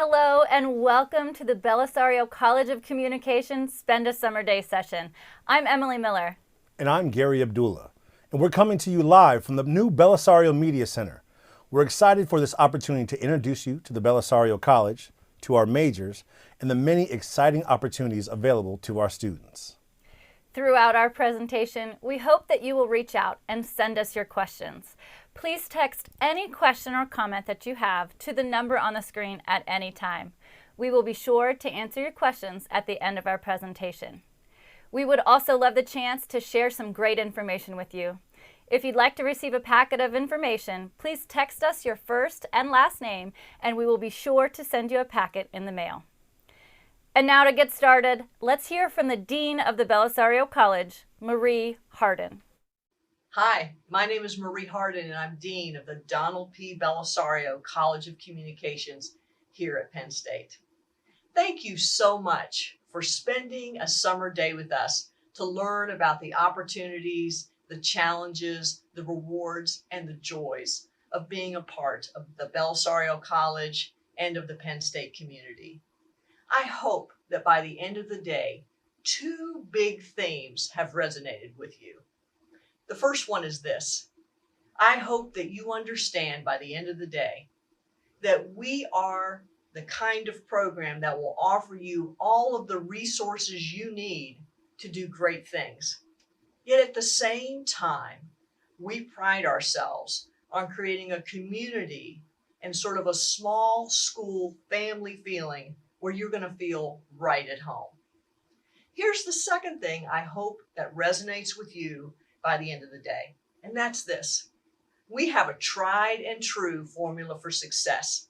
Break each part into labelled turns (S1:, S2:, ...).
S1: Hello and welcome to the Belisario College of Communications Spend a Summer Day session. I'm Emily Miller.
S2: And I'm Gary Abdullah. And we're coming to you live from the new Belisario Media Center. We're excited for this opportunity to introduce you to the Bellisario College, to our majors, and the many exciting opportunities available to our students.
S1: Throughout our presentation, we hope that you will reach out and send us your questions. Please text any question or comment that you have to the number on the screen at any time. We will be sure to answer your questions at the end of our presentation. We would also love the chance to share some great information with you. If you'd like to receive a packet of information, please text us your first and last name, and we will be sure to send you a packet in the mail. And now to get started, let's hear from the Dean of the Bellisario College, Marie Hardin.
S3: Hi, my name is Marie Hardin, and I'm Dean of the Donald P. Bellisario College of Communications here at Penn State. Thank you so much for spending a summer day with us to learn about the opportunities, the challenges, the rewards, and the joys of being a part of the Bellisario College and of the Penn State community. I hope that by the end of the day, two big themes have resonated with you. The first one is this. I hope that you understand by the end of the day that we are the kind of program that will offer you all of the resources you need to do great things. Yet at the same time, we pride ourselves on creating a community and sort of a small school family feeling where you're going to feel right at home. Here's the second thing I hope that resonates with you by the end of the day, and that's this. We have a tried and true formula for success.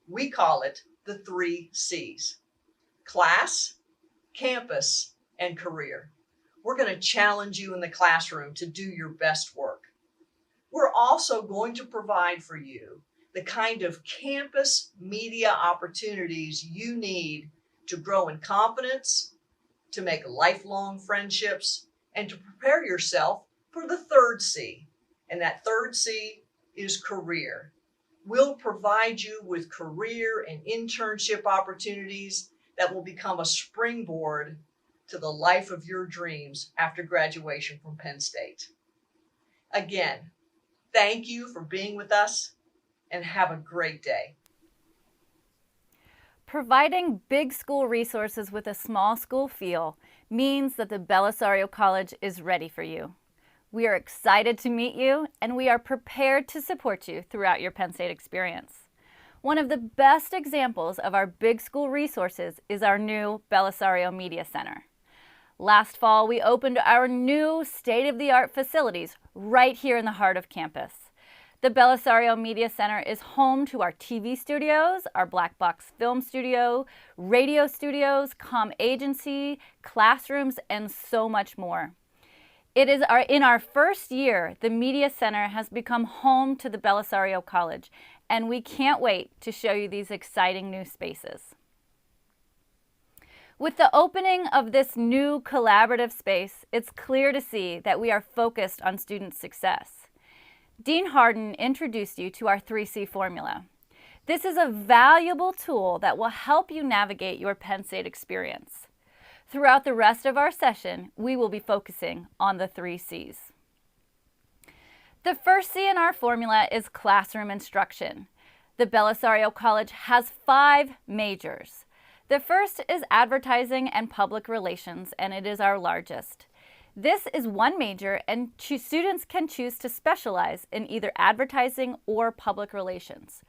S3: We call it the 3 C's: class, campus, and career. We're going to challenge you in the classroom to do your best work. We're also going to provide for you the kind of campus media opportunities you need to grow in confidence, to make lifelong friendships, and to prepare yourself for the 3rd C. And that 3rd C is career. We'll provide you with career and internship opportunities that will become a springboard to the life of your dreams after graduation from Penn State. Again, thank you for being with us, and have a great day.
S1: Providing big school resources with a small school feel means that the Bellisario College is ready for you. We are excited to meet you, and we are prepared to support you throughout your Penn State experience. One of the best examples of our big school resources is our new Bellisario Media Center. Last fall, we opened our new state-of-the-art facilities right here in the heart of campus. The Bellisario Media Center is home to our TV studios, our black box film studio, radio studios, comm agency, classrooms, and so much more. It is in our first year, the Media Center has become home to the Bellisario College, and we can't wait to show you these exciting new spaces. With the opening of this new collaborative space, it's clear to see that we are focused on student success. Dean Hardin introduced you to our 3C formula. This is a valuable tool that will help you navigate your Penn State experience. Throughout the rest of our session, we will be focusing on the 3 C's. The first C in our formula is classroom instruction. The Bellisario College has 5 majors. The first is advertising and public relations, and it is our largest. This is one major, and students can choose to specialize in either advertising or public relations.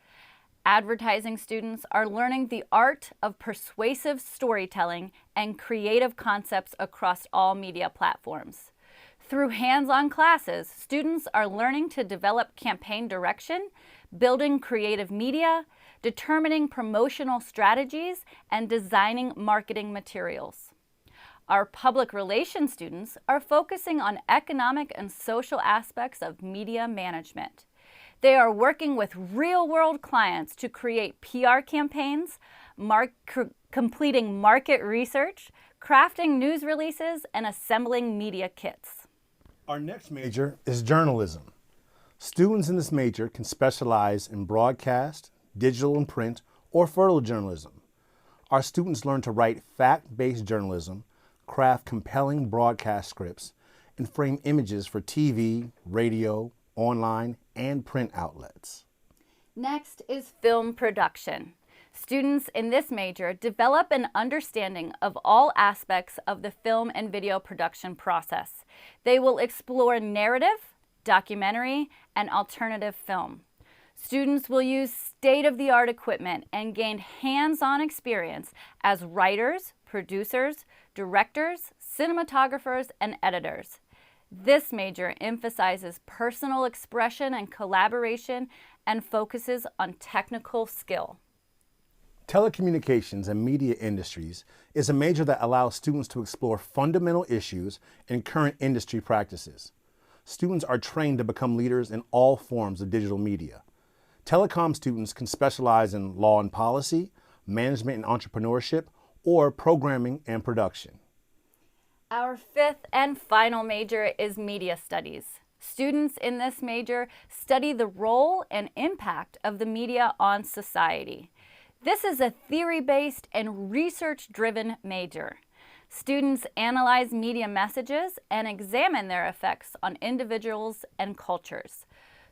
S1: Advertising students are learning the art of persuasive storytelling and creative concepts across all media platforms. Through hands-on classes, students are learning to develop campaign direction, building creative media, determining promotional strategies, and designing marketing materials. Our public relations students are focusing on economic and social aspects of media management. They are working with real-world clients to create PR campaigns, completing market research, crafting news releases, and assembling media kits.
S2: Our next major is journalism. Students in this major can specialize in broadcast, digital and print, or photojournalism. Our students learn to write fact-based journalism, craft compelling broadcast scripts, and frame images for TV, radio, online, and print outlets.
S1: Next is film production. Students in this major develop an understanding of all aspects of the film and video production process. They will explore narrative, documentary, and alternative film. Students will use state-of-the-art equipment and gain hands-on experience as writers, producers, directors, cinematographers, and editors. This major emphasizes personal expression and collaboration and focuses on technical skill.
S2: Telecommunications and media industries is a major that allows students to explore fundamental issues and current industry practices. Students are trained to become leaders in all forms of digital media. Telecom students can specialize in law and policy, management and entrepreneurship, or programming and production.
S1: Our fifth and final major is media studies. Students in this major study the role and impact of the media on society. This is a theory-based and research-driven major. Students analyze media messages and examine their effects on individuals and cultures.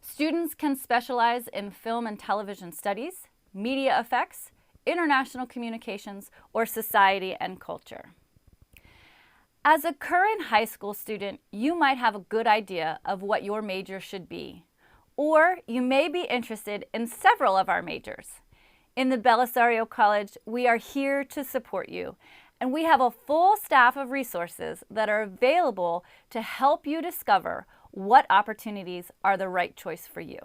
S1: Students can specialize in film and television studies, media effects, international communications, or society and culture. As a current high school student, you might have a good idea of what your major should be, or you may be interested in several of our majors. In the Belisario College, we are here to support you, and we have a full staff of resources that are available to help you discover what opportunities are the right choice for you.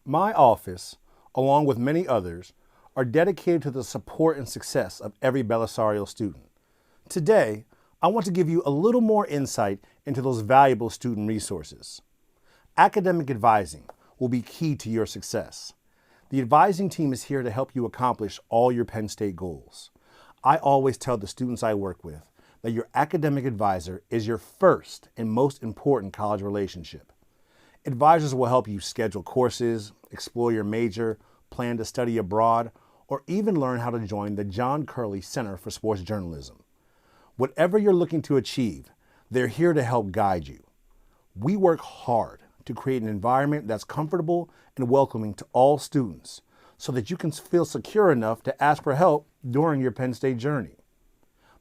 S2: My office, along with many others, are dedicated to the support and success of every Belisario student. Today, I want to give you a little more insight into those valuable student resources. Academic advising will be key to your success. The advising team is here to help you accomplish all your Penn State goals. I always tell the students I work with that your academic advisor is your first and most important college relationship. Advisors will help you schedule courses, explore your major, plan to study abroad, or even learn how to join the John Curley Center for Sports Journalism. Whatever you're looking to achieve, they're here to help guide you. We work hard to create an environment that's comfortable and welcoming to all students so that you can feel secure enough to ask for help during your Penn State journey.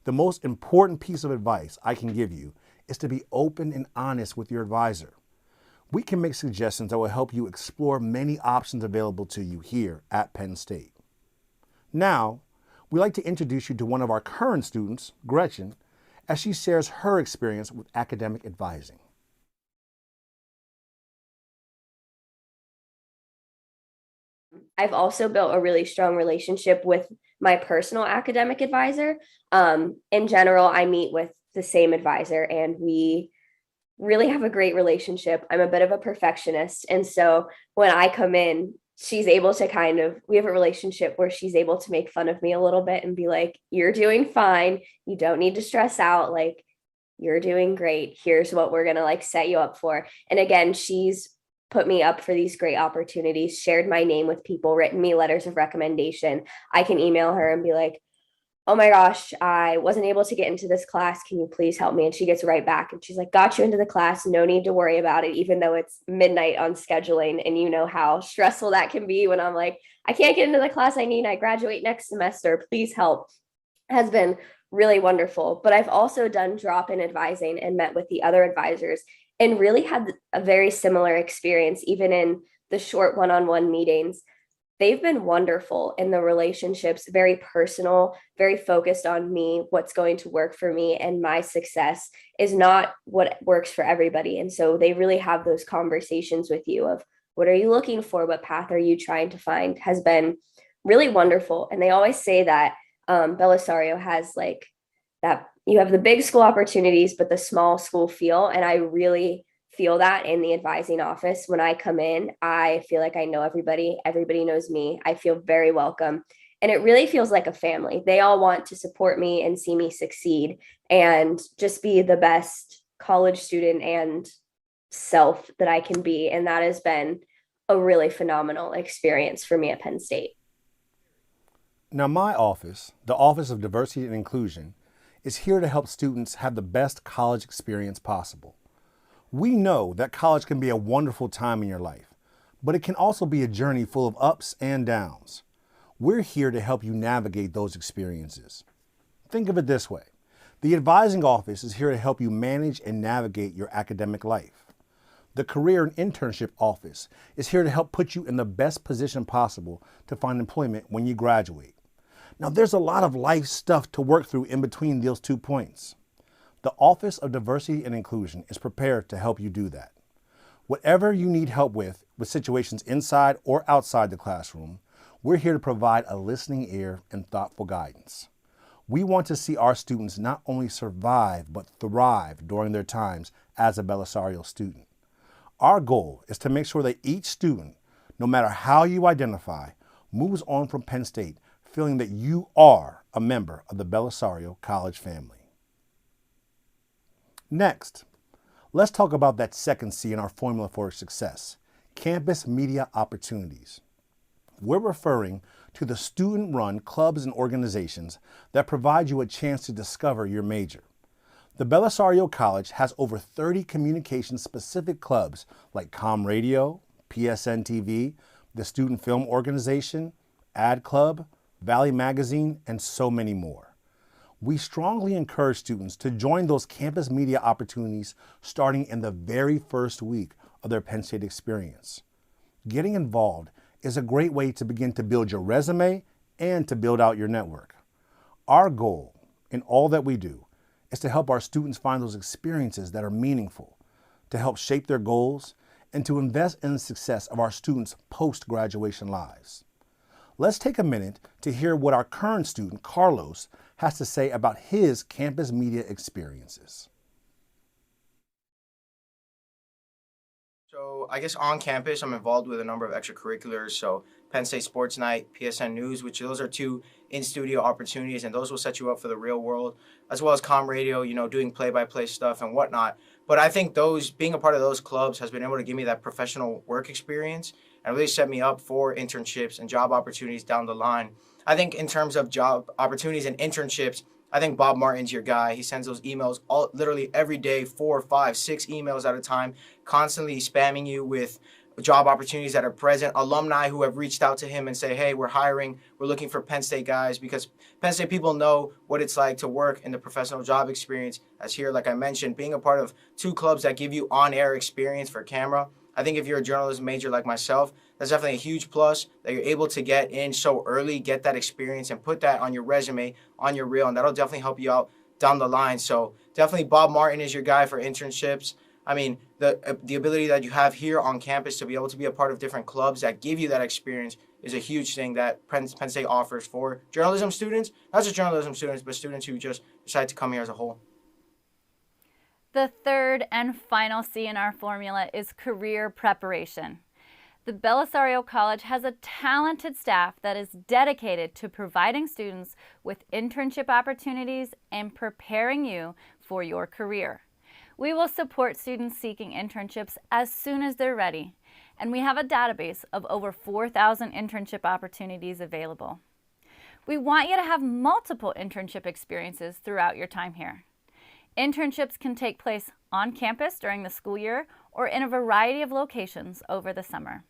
S2: The most important piece of advice I can give you is to be open and honest with your advisor. We can make suggestions that will help you explore many options available to you here at Penn State. Now, we'd like to introduce you to one of our current students, Gretchen, as she shares her experience with academic advising.
S4: I've also built a really strong relationship with my personal academic advisor. In general, I meet with the same advisor and we really have a great relationship. I'm a bit of a perfectionist. And so when I come in, she's able to we have a relationship where she's able to make fun of me a little bit and be like, you're doing fine. You don't need to stress out. Like, you're doing great. Here's what we're going to set you up for. And again, she's put me up for these great opportunities, shared my name with people, written me letters of recommendation. I can email her and be like, oh my gosh, I wasn't able to get into this class. Can you please help me? And she gets right back and she's like, got you into the class. No need to worry about it, even though it's midnight on scheduling. And you know how stressful that can be when I'm like, I can't get into the class I need. I graduate next semester. Please help. Has been really wonderful. But I've also done drop-in advising and met with the other advisors and really had a very similar experience, even in the short one-on-one meetings. They've been wonderful in the relationships, very personal, very focused on me, what's going to work for me, and my success is not what works for everybody. And so they really have those conversations with you of what are you looking for? What path are you trying to find? Has been really wonderful. And they always say that Belisario has that you have the big school opportunities, but the small school feel. And I really feel that in the advising office. When I come in, I feel like I know everybody. Everybody knows me. I feel very welcome. And it really feels like a family. They all want to support me and see me succeed and just be the best college student and self that I can be. And that has been a really phenomenal experience for me at Penn State.
S2: Now, my office, the Office of Diversity and Inclusion, is here to help students have the best college experience possible. We know that college can be a wonderful time in your life, but it can also be a journey full of ups and downs. We're here to help you navigate those experiences. Think of it this way. The advising office is here to help you manage and navigate your academic life. The career and internship office is here to help put you in the best position possible to find employment when you graduate. Now, there's a lot of life stuff to work through in between those 2 points. The Office of Diversity and Inclusion is prepared to help you do that. Whatever you need help with situations inside or outside the classroom, we're here to provide a listening ear and thoughtful guidance. We want to see our students not only survive, but thrive during their times as a Belisario student. Our goal is to make sure that each student, no matter how you identify, moves on from Penn State feeling that you are a member of the Bellisario College family. Next, let's talk about that second C in our formula for success, campus media opportunities. We're referring to the student-run clubs and organizations that provide you a chance to discover your major. The Belisario College has over 30 communication-specific clubs like Com Radio, PSN TV, the Student Film Organization, Ad Club, Valley Magazine, and so many more. We strongly encourage students to join those campus media opportunities starting in the very first week of their Penn State experience. Getting involved is a great way to begin to build your resume and to build out your network. Our goal in all that we do is to help our students find those experiences that are meaningful, to help shape their goals, and to invest in the success of our students' post-graduation lives. Let's take a minute to hear what our current student, Carlos, has to say about his campus media experiences.
S5: So I guess on campus, I'm involved with a number of extracurriculars. So Penn State Sports Night, PSN News, which those are 2 in-studio opportunities, and those will set you up for the real world, as well as Com Radio, doing play-by-play stuff and whatnot. But I think being a part of those clubs has been able to give me that professional work experience and really set me up for internships and job opportunities down the line. I think in terms of job opportunities and internships, I think Bob Martin's your guy. He sends those emails literally every day, 4, 5, 6 emails at a time, constantly spamming you with job opportunities that are present, alumni who have reached out to him and say, hey, we're hiring, we're looking for Penn State guys, because Penn State people know what it's like to work in the professional job experience. As here, like I mentioned, being a part of 2 clubs that give you on-air experience for camera. I think if you're a journalism major like myself, that's definitely a huge plus that you're able to get in so early, get that experience, and put that on your resume, on your reel, and that'll definitely help you out down the line. So definitely Bob Martin is your guy for internships. I mean, the ability that you have here on campus to be able to be a part of different clubs that give you that experience is a huge thing that Penn State offers for journalism students, not just journalism students, but students who just decide to come here as a whole.
S1: The third and final C in our formula is career preparation. The Belisario College has a talented staff that is dedicated to providing students with internship opportunities and preparing you for your career. We will support students seeking internships as soon as they're ready, and we have a database of over 4,000 internship opportunities available. We want you to have multiple internship experiences throughout your time here. Internships can take place on campus during the school year or in a variety of locations over the summer.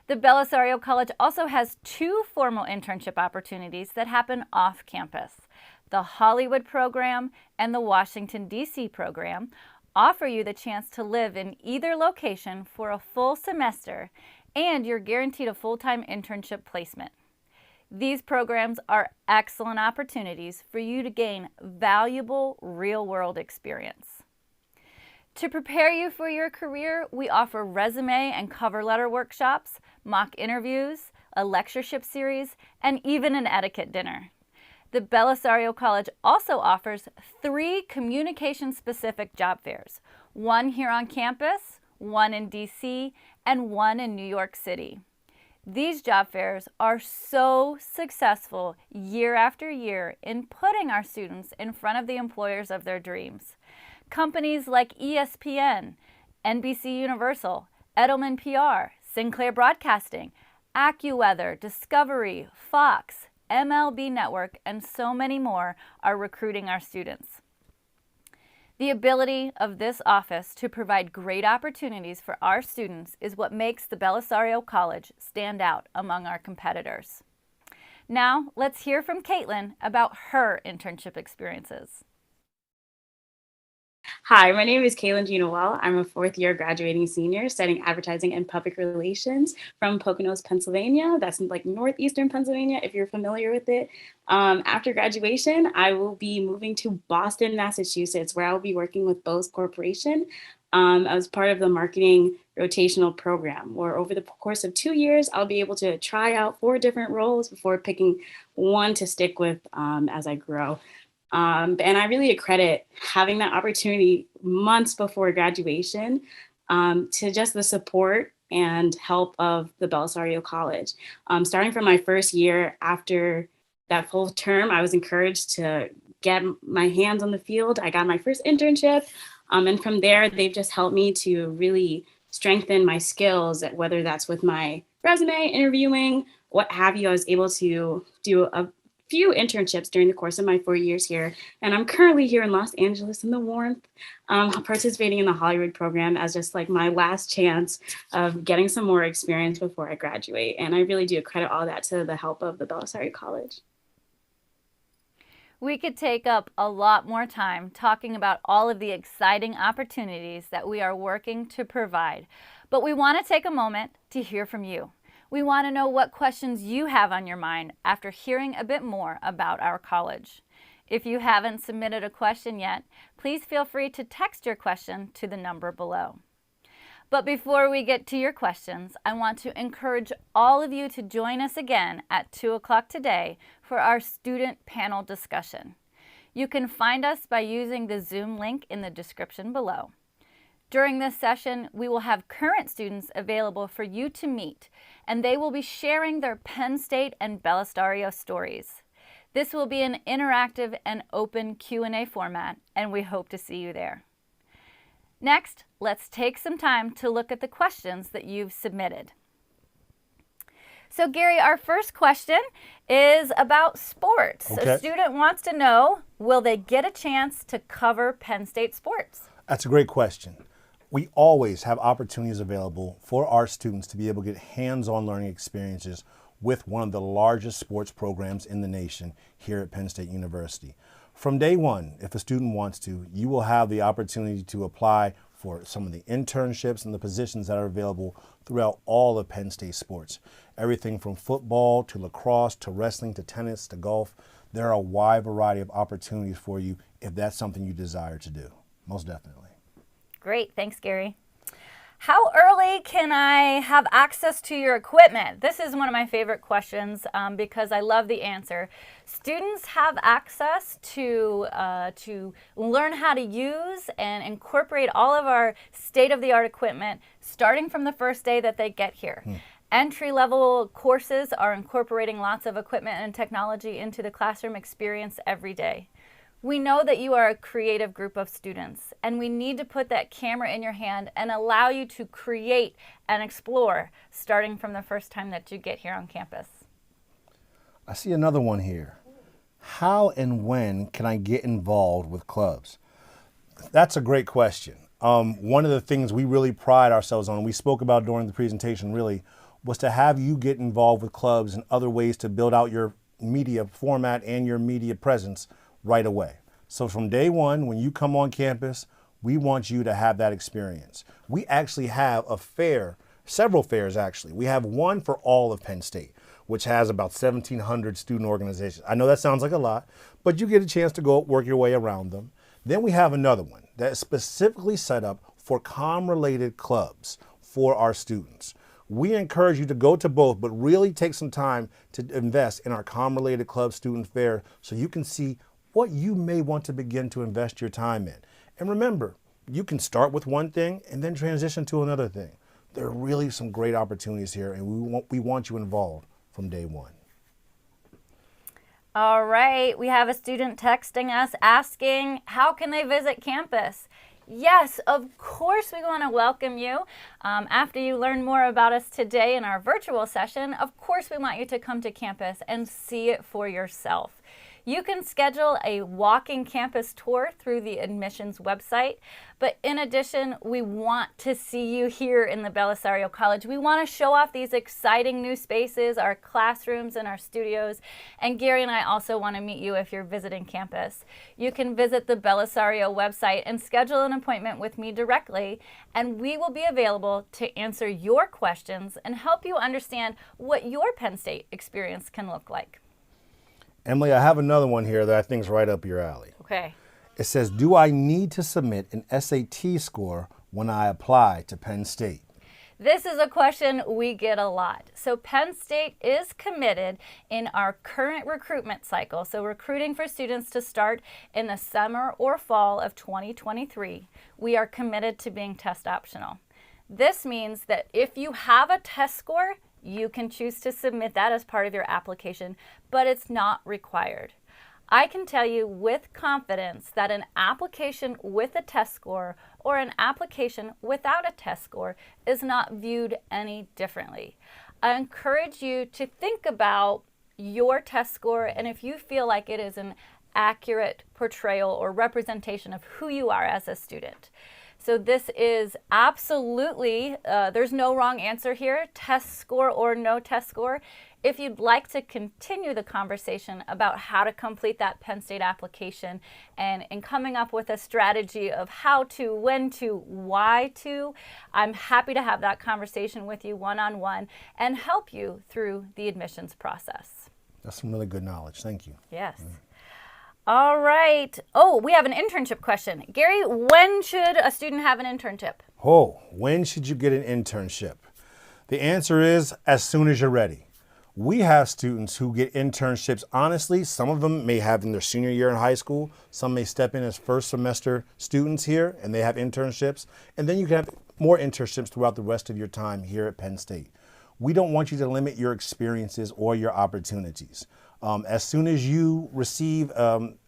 S1: The Belisario College also has 2 formal internship opportunities that happen off campus. The Hollywood program and the Washington, D.C. program offer you the chance to live in either location for a full semester, and you're guaranteed a full-time internship placement. These programs are excellent opportunities for you to gain valuable real-world experience. To prepare you for your career, we offer resume and cover letter workshops, mock interviews, a lectureship series, and even an etiquette dinner. The Belisario College also offers 3 communication-specific job fairs, 1 here on campus, 1 in DC, and 1 in New York City. These job fairs are so successful year after year in putting our students in front of the employers of their dreams. Companies like ESPN, NBC Universal, Edelman PR, Sinclair Broadcasting, AccuWeather, Discovery, Fox, MLB Network, and so many more are recruiting our students. The ability of this office to provide great opportunities for our students is what makes the Belisario College stand out among our competitors. Now, let's hear from Caitlin about her internship experiences.
S6: Hi, my name is Caitlin Ginoel. I'm a fourth-year graduating senior studying advertising and public relations from Poconos, Pennsylvania. That's in like northeastern Pennsylvania, if you're familiar with it. After graduation, I will be moving to Boston, Massachusetts, where I will be working with Bose Corporation as part of the marketing rotational program, where over the course of 2 years, I'll be able to try out 4 different roles before picking one to stick with as I grow. And I really accredit having that opportunity months before graduation to just the support and help of the Bellisario College. Starting from my first year after that full term, I was encouraged to get my hands on the field. I got my first internship. And from there, they've just helped me to really strengthen my skills, whether that's with my resume, interviewing, what have you. I was able to do a few internships during the course of my 4 years here. And I'm currently here in Los Angeles in the warmth, participating in the Hollywood program as just like my last chance of getting some more experience before I graduate. And I really do credit all that to the help of the Belisario College.
S1: We could take up a lot more time talking about all of the exciting opportunities that we are working to provide, but we want to take a moment to hear from you. We want to know what questions you have on your mind after hearing a bit more about our college. If you haven't submitted a question yet, please feel free to text your question to the number below. But before we get to your questions, I want to encourage all of you to join us again at 2 o'clock today for our student panel discussion. You can find us by using the Zoom link in the description below. During this session, we will have current students available for you to meet, and they will be sharing their Penn State and Belisario stories. This will be an interactive and open Q&A format, and we hope to see you there. Next, let's take some time to look at the questions that you've submitted. So Gary, our first question is about sports.
S2: Okay.
S1: A student wants to know, will they get a chance to cover Penn State sports?
S2: That's a great question. We always have opportunities available for our students to be able to get hands-on learning experiences with one of the largest sports programs in the nation here at Penn State University. From day one, if a student wants to, you will have the opportunity to apply for some of the internships and the positions that are available throughout all of Penn State sports. Everything from football to lacrosse to wrestling to tennis to golf. There are a wide variety of opportunities for you if that's something you desire to do. Most definitely.
S1: Great, thanks Gary. How early can I have access to your equipment? This is one of my favorite questions because I love the answer. Students have access to learn how to use and incorporate all of our state-of-the-art equipment starting from the first day that they get here. Entry-level courses are incorporating lots of equipment and technology into the classroom experience every day. We know that you are a creative group of students, and we need to put that camera in your hand and allow you to create and explore starting from the first time that you get here on campus.
S2: I see another one here. How and when can I get involved with clubs? That's a great question. One of the things we really pride ourselves on, we spoke about during the presentation really, was to have you get involved with clubs and other ways to build out your media format and your media presence right away. So from day one, when you come on campus, we want you to have that experience. We actually have a fair, several fairs actually. We have one for all of Penn State, which has about 1,700 student organizations. I know that sounds like a lot, but you get a chance to go work your way around them. Then we have another one that is specifically set up for comm-related clubs for our students. We encourage you to go to both, but really take some time to invest in our comm-related club student fair so you can see what you may want to begin to invest your time in. And remember, you can start with one thing and then transition to another thing. There are really some great opportunities here, and we want you involved from day one.
S1: All right, we have a student texting us asking, how can they visit campus? Yes, of course we want to welcome you. After you learn more about us today in our virtual session, of course we want you to come to campus and see it for yourself. You can schedule a walking campus tour through the admissions website, but in addition, we want to see you here in the Belisario College. We want to show off these exciting new spaces, our classrooms and our studios, and Gary and I also want to meet you if you're visiting campus. You can visit the Bellisario website and schedule an appointment with me directly, and we will be available to answer your questions and help you understand what your Penn State experience can look like.
S2: Emily, I have another one here that I think is right up your alley.
S1: Okay.
S2: It says, do I need to submit an SAT score when I apply to Penn State?
S1: This is a question we get a lot. So Penn State is committed in our current recruitment cycle, so recruiting for students to start in the summer or fall of 2023. We are committed to being test optional. This means that if you have a test score, you can choose to submit that as part of your application, but it's not required. I can tell you with confidence that an application with a test score or an application without a test score is not viewed any differently. I encourage you to think about your test score, and if you feel like it is an accurate portrayal or representation of who you are as a student. So this is absolutely, there's no wrong answer here, test score or no test score. If you'd like to continue the conversation about how to complete that Penn State application and coming up with a strategy of how to, when to, why to, I'm happy to have that conversation with you one-on-one and help you through the admissions process.
S2: That's some really good knowledge. Thank you.
S1: Yes. All right. Oh, we have an internship question. Gary, when should a student have an internship?
S2: Oh, when should you get an internship? The answer is as soon as you're ready. We have students who get internships. Honestly, some of them may have in their senior year in high school. Some may step in as first semester students here and they have internships. And then you can have more internships throughout the rest of your time here at Penn State. We don't want you to limit your experiences or your opportunities. As soon as you receive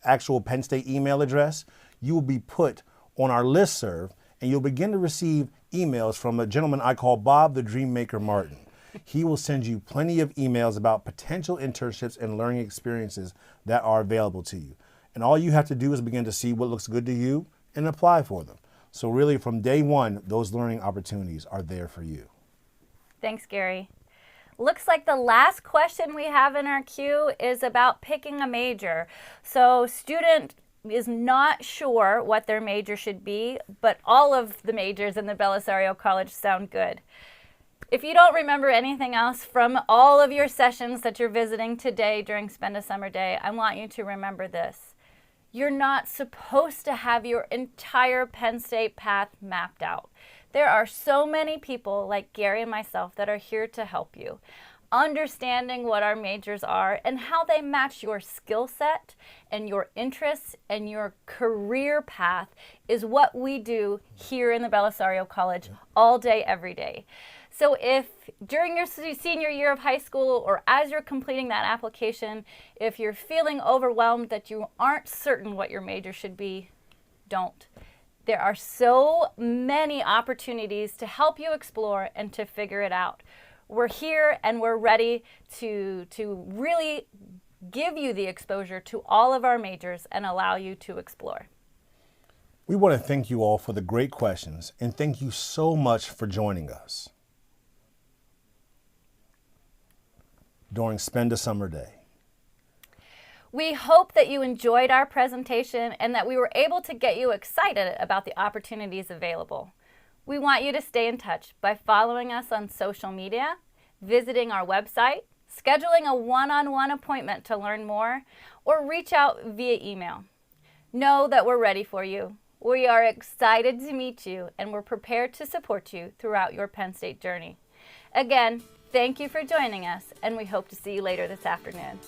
S2: actual Penn State email address, you will be put on our listserv and you'll begin to receive emails from a gentleman I call Bob the Dream Maker Martin. He will send you plenty of emails about potential internships and learning experiences that are available to you. And all you have to do is begin to see what looks good to you and apply for them. So really from day one, those learning opportunities are there for you.
S1: Thanks, Gary. Looks like the last question we have in our queue is about picking a major. So student is not sure what their major should be, but all of the majors in the Belisario College sound good. If you don't remember anything else from all of your sessions that you're visiting today during Spend a Summer Day, I want you to remember this. You're not supposed to have your entire Penn State path mapped out. There are so many people like Gary and myself that are here to help you. Understanding what our majors are and how they match your skill set and your interests and your career path is what we do here in the Belisario College all day, every day. So if during your senior year of high school or as you're completing that application, if you're feeling overwhelmed that you aren't certain what your major should be, don't. There are so many opportunities to help you explore and to figure it out. We're here and we're ready to really give you the exposure to all of our majors and allow you to explore.
S2: We want to thank you all for the great questions and thank you so much for joining us during Spend a Summer Day.
S1: We hope that you enjoyed our presentation and that we were able to get you excited about the opportunities available. We want you to stay in touch by following us on social media, visiting our website, scheduling a one-on-one appointment to learn more, or reach out via email. Know that we're ready for you. We are excited to meet you and we're prepared to support you throughout your Penn State journey. Again, thank you for joining us and we hope to see you later this afternoon.